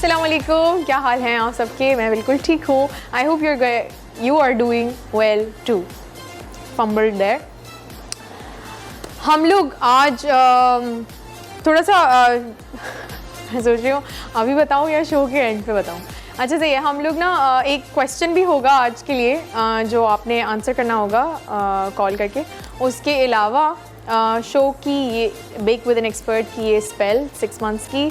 अस्सलाम वालेकुम, क्या हाल हैं आप सबके? मैं बिल्कुल ठीक हूँ। I hope you are doing well too. Fumbled there. हम लोग आज थोड़ा सा मैं सोच रही हूँ अभी बताऊँ या शो के एंड पे बताऊँ। अच्छा सही है, हम लोग ना एक क्वेश्चन भी होगा आज के लिए जो आपने आंसर करना होगा कॉल करके। उसके अलावा शो की ये बेक विद एन एक्सपर्ट की ये स्पेल 6 मंथ्स की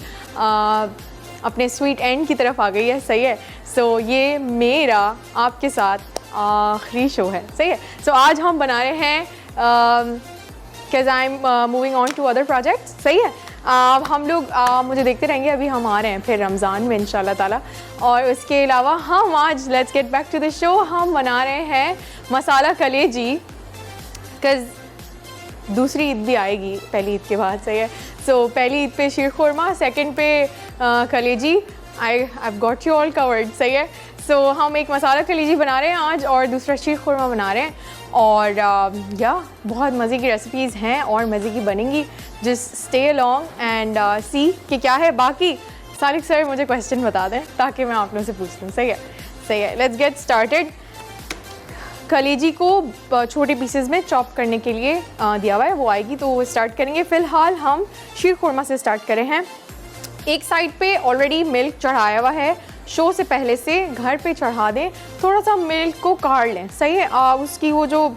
अपने स्वीट एंड की तरफ आ गई है। सही है। सो ये मेरा आपके साथ आखिरी शो है। सही है। सो आज हम बना रहे हैं cause I am moving on to other projects. सही है। हम लोग मुझे देखते रहेंगे, अभी हम आ रहे हैं फिर रमज़ान में इंशाल्लाह ताला। और उसके अलावा हम आज let's get back to the show, हम बना रहे हैं मसाला कलेजी, बिकॉज़ दूसरी ईद भी आएगी पहली ईद के बाद। सही है। सो पहली ईद पे शीर खुरमा, सेकंड पे कलेजी। I got you all covered. सही है। सो हम एक मसाला कलेजी बना रहे हैं आज और दूसरा शीर खुरमा बना रहे हैं। और या बहुत मज़े की रेसिपीज़ हैं और मज़े की बनेंगी। जस्ट स्टे अलॉन्ग एंड सी कि क्या है। बाकी सालिक सर मुझे क्वेश्चन बता दें ताकि मैं आप लोगों से पूछ लूँ। सही है। सही है। Let's get started. कलेजी को छोटे पीसेस में चॉप करने के लिए दिया हुआ है, वो आएगी तो वो स्टार्ट करेंगे। फ़िलहाल हम शीर खुरमा से स्टार्ट कर रहे हैं। एक साइड पे ऑलरेडी मिल्क चढ़ाया हुआ है, शो से पहले से घर पे चढ़ा दें। थोड़ा सा मिल्क को काढ़ लें। सही है। उसकी वो जो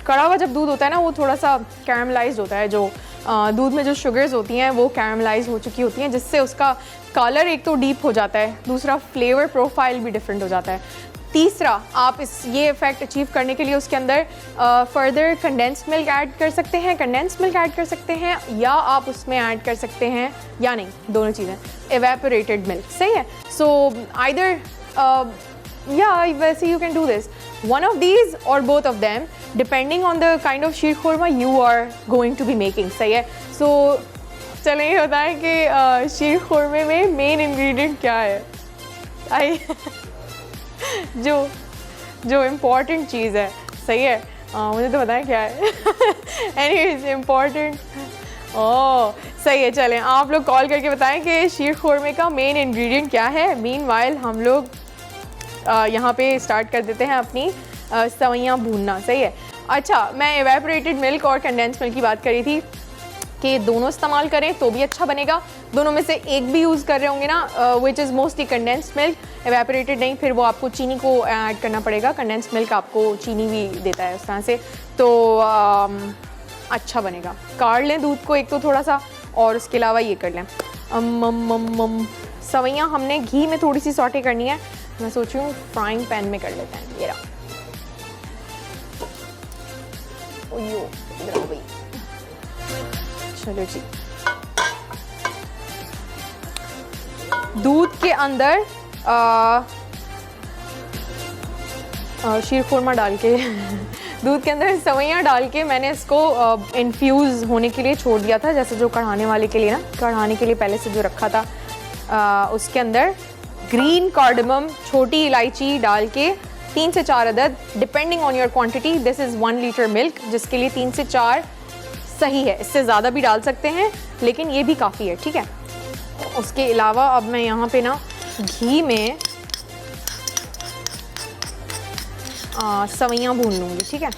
कड़ा हुआ जब दूध होता है ना, वो थोड़ा सा कैरमलाइज्ड होता है। जो दूध में जो शुगर्स होती हैं वो कैरमलाइज हो चुकी होती हैं, जिससे उसका कलर एक तो डीप हो जाता है, दूसरा फ्लेवर प्रोफाइल भी डिफरेंट हो जाता है। तीसरा, आप ये इफ़ेक्ट अचीव करने के लिए उसके अंदर फर्दर कंडेंस्ड मिल्क ऐड कर सकते हैं, कंडेंस्ड मिल्क ऐड कर सकते हैं, या आप उसमें ऐड कर सकते हैं, या नहीं, दोनों चीज़ें, एवेपोरेटेड मिल्क। सही है। सो आइदर या वैसे you can do this, one of these or both of them depending on the kind of sheer khurma you are going to be making। सही है। सो चलें ये बताएं कि शीर खुरमे में मेन इंग्रेडिएंट क्या है। जो इम्पॉर्टेंट चीज़ है। सही है। मुझे तो बताएं क्या है। Anyways important. सही है। चलें आप लोग कॉल करके बताएं कि शीर खुरमे का मेन इंग्रेडिएंट क्या है। मीनवाइल हम लोग यहाँ पे स्टार्ट कर देते हैं अपनी सवैयाँ भूनना। सही है। अच्छा, मैं एवेपोरेटेड मिल्क और कंडेंस्ड मिल्क की बात करी थी कि दोनों इस्तेमाल करें तो भी अच्छा बनेगा। दोनों में से एक भी यूज़ कर रहे होंगे ना, which is mostly condensed milk, evaporated नहीं, फिर वो आपको चीनी को ऐड करना पड़ेगा। कंडेंस्ड मिल्क आपको चीनी भी देता है उस तरह से, तो अच्छा बनेगा। काढ़ लें दूध को एक तो थोड़ा सा, और उसके अलावा ये कर लें सवैयाँ हमने घी में थोड़ी सी सॉटे करनी है। मैं सोच रही हूँ फ्राइंग पैन में कर लेते हैं। ये रहा। ओयो, इधर आ गई। चलो जी। दूध के अंदर शीर खुरमा डाल के दूध के अंदर सवैयाँ डाल के मैंने इसको इन्फ्यूज़ होने के लिए छोड़ दिया था, जैसे जो कढ़ाने वाले के लिए ना, कढ़ाने के लिए पहले से जो रखा था। उसके अंदर ग्रीन कार्डमम, छोटी इलायची डाल के 3 से 4 अदद, depending on your quantity. This is 1 litre milk, जिसके लिए 3 से 4 सही है। इससे ज़्यादा भी डाल सकते हैं, लेकिन ये भी काफ़ी है। ठीक है। उसके अलावा अब मैं यहाँ पे ना घी में सवैयाँ भून लूँगी। ठीक है।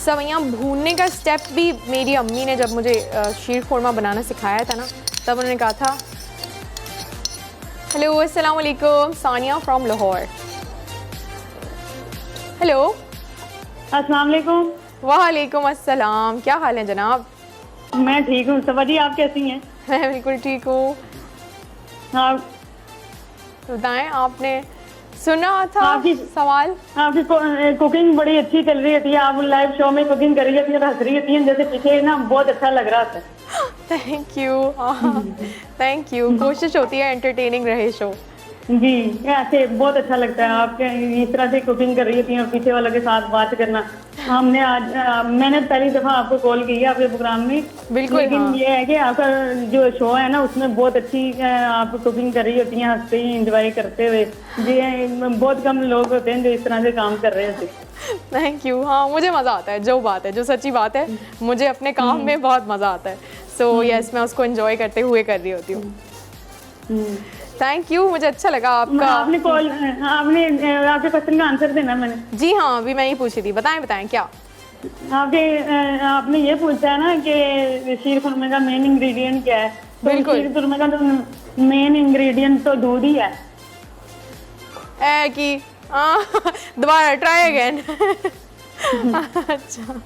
सवैयाँ भूनने का स्टेप भी मेरी अम्मी ने जब मुझे शीर खुरमा बनाना सिखाया था ना, तब उन्होंने कहा था। हेलो, अस्सलाम वालेकुम, सानिया फ्रॉम लाहौर। हेलो, अस्सलाम वालेकुम। वालेकुम अस्सलाम, क्या हाल है जनाब? मैं ठीक हूँ। सवाजी, आप कैसी हैं? मैं बिल्कुल ठीक हूँ। हाँ, बताएं, आपने सुना था आपकी सवाल? आपकी कुकिंग बड़ी अच्छी चल रही होती है। आप लाइव शो में कुकिंग कर रही होती है, हंस रही होती है, जैसे पीछे ना बहुत अच्छा लग रहा था। Thank you. Thank you. कोशिश होती है एंटरटेनिंग रहे शो। जी, ऐसे बहुत अच्छा लगता है। आप इस तरह से कुकिंग कर रही होती हैं और पीछे वालों के साथ बात करना। हमने आज मैंने पहली दफ़ा आपको कॉल की है आपके प्रोग्राम में। बिल्कुल। लेकिन हाँ। ये है कि आपका जो शो है ना, उसमें बहुत अच्छी आप कुकिंग कर रही होती हैं, हंसते ही इंजॉय करते हुए। ये बहुत कम लोग होते हैं जो इस तरह से काम कर रहे होते हैं। Thank you. हाँ, मुझे मज़ा आता है, जो बात है, जो सच्ची बात है, मुझे अपने काम में बहुत मज़ा आता है। सो यस, मैं उसको एंजॉय करते हुए कर रही होती हूँ। थैंक यू, मुझे अच्छा लगा आपका। आपने कॉल आपने आपके क्वेश्चन का आंसर देना मैंने। जी हाँ, अभी मैं ही पूछी थी, बताएं बताएं क्या। आपने ये पूछा है ना कि शीर खुरमे का मेन इंग्रेडिएंट क्या है। तो बिल्कुल। शीर खुरमे का तो मेन इंग्रेडिएंट तो दूध ही है। कि दोबारा ट्राई अगेन। अच्छा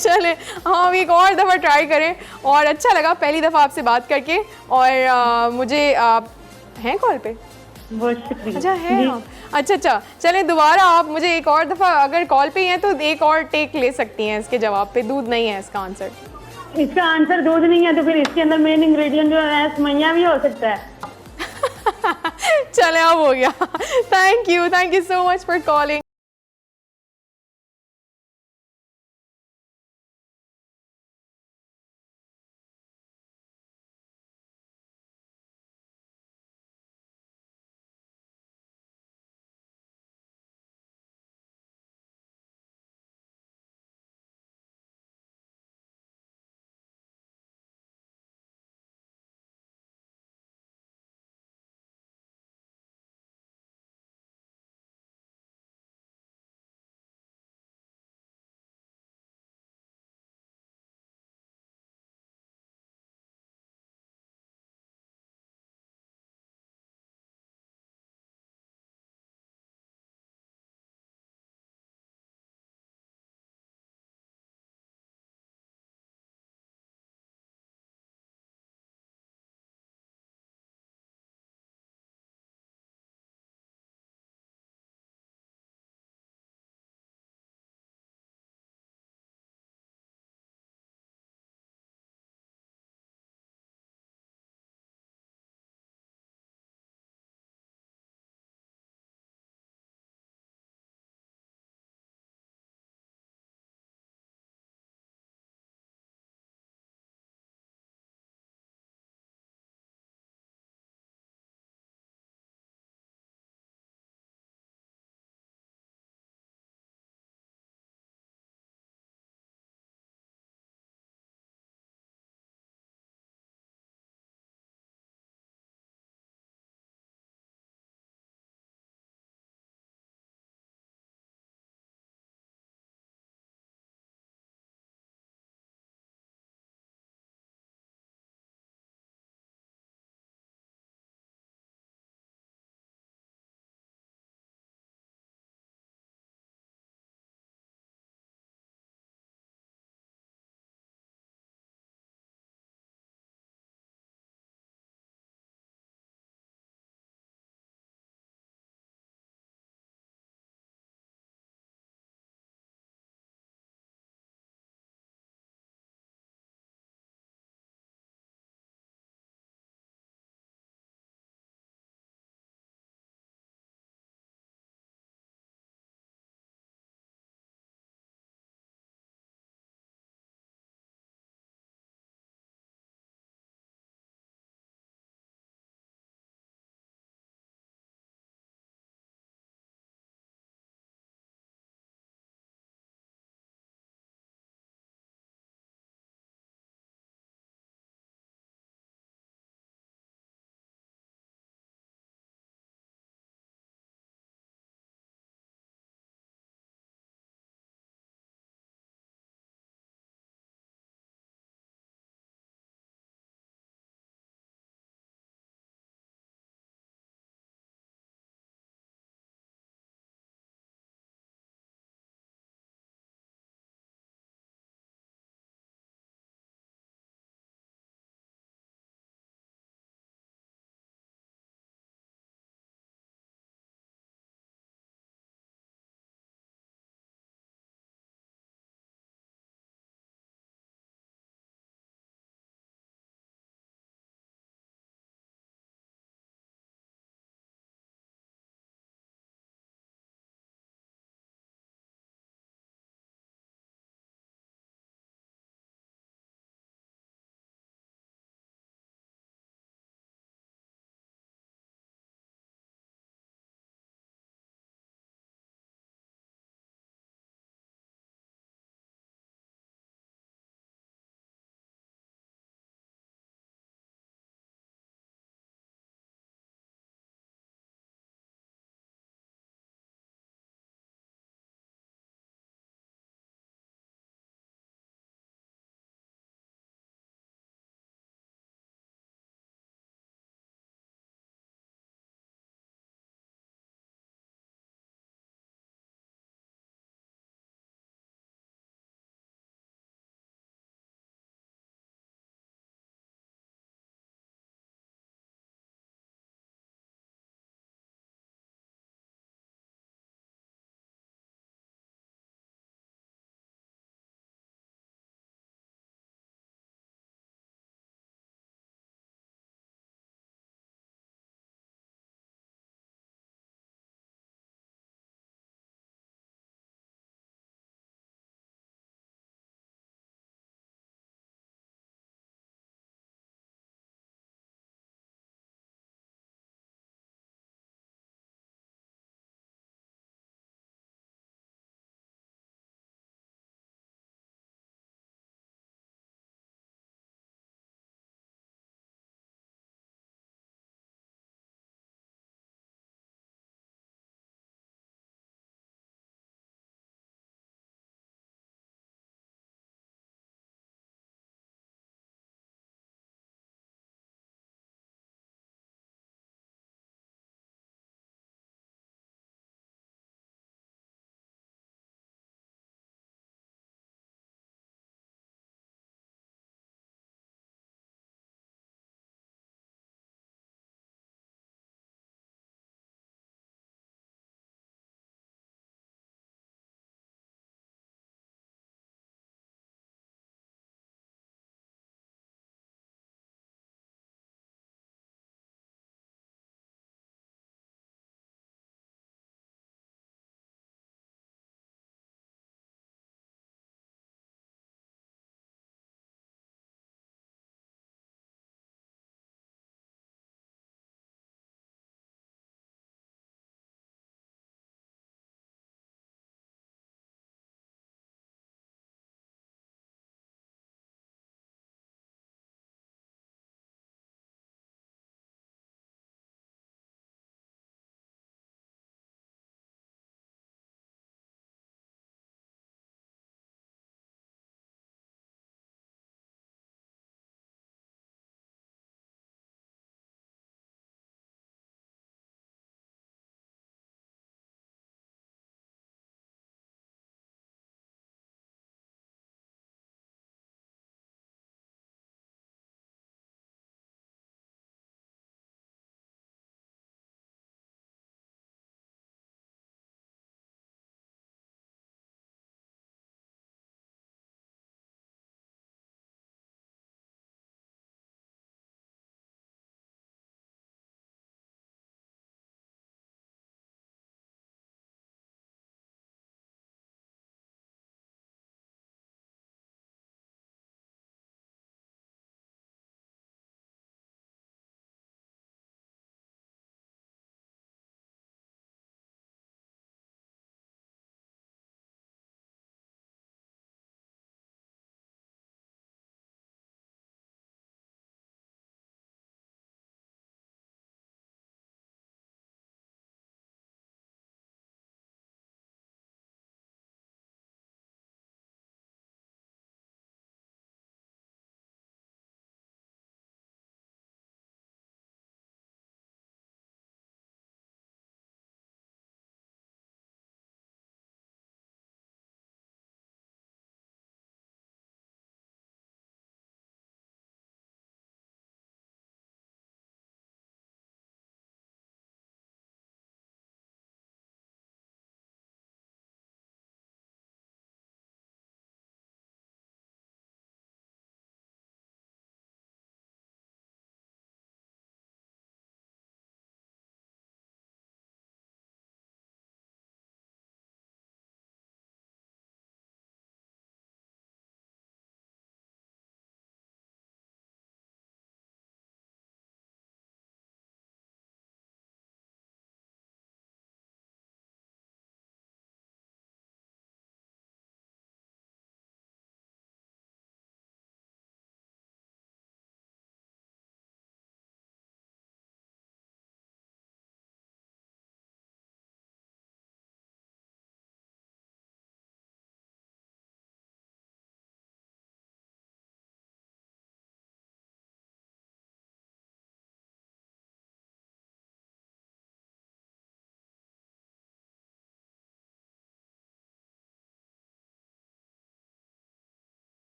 चले, हम एक और दफ़ा ट्राई करें। और अच्छा लगा पहली दफ़ा आपसे बात करके। और मुझे आप हैं कॉल पे? बहुत शुक्रिया। अच्छा है आप, अच्छा चलें, दोबारा आप मुझे एक और दफ़ा अगर कॉल पे ही हैं तो एक और टेक ले सकती हैं इसके जवाब पे। दूध नहीं है इसका आंसर। इसका आंसर दूध नहीं है तो फिर इसके अंदर मेन इंग्रेडिएंट जो है सेवइयां भी हो सकता है। चले, अब हो गया। Thank you so much for calling.